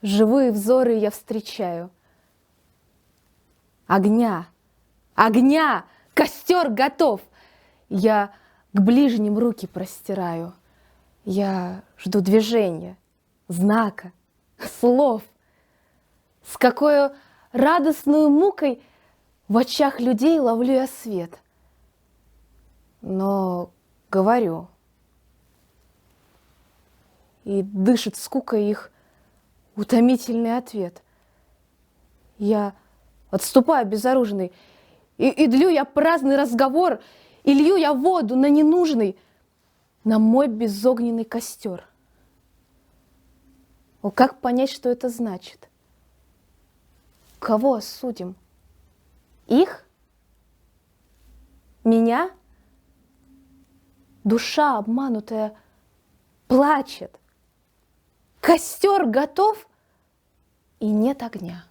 живые взоры я встречаю. Огня, огня, костер готов. Я к ближним руки простираю. Я жду движения, знака, слов. С какой радостной мукой в очах людей ловлю я свет. Но говорю, и дышит скука их утомительный ответ. Я отступаю безоружный, и длю я праздный разговор, и лью я воду на ненужный, на мой безогненный костер. О, как понять, что это значит? Кого осудим? Их? Меня? Душа обманутая плачет. Костер готов, и нет огня.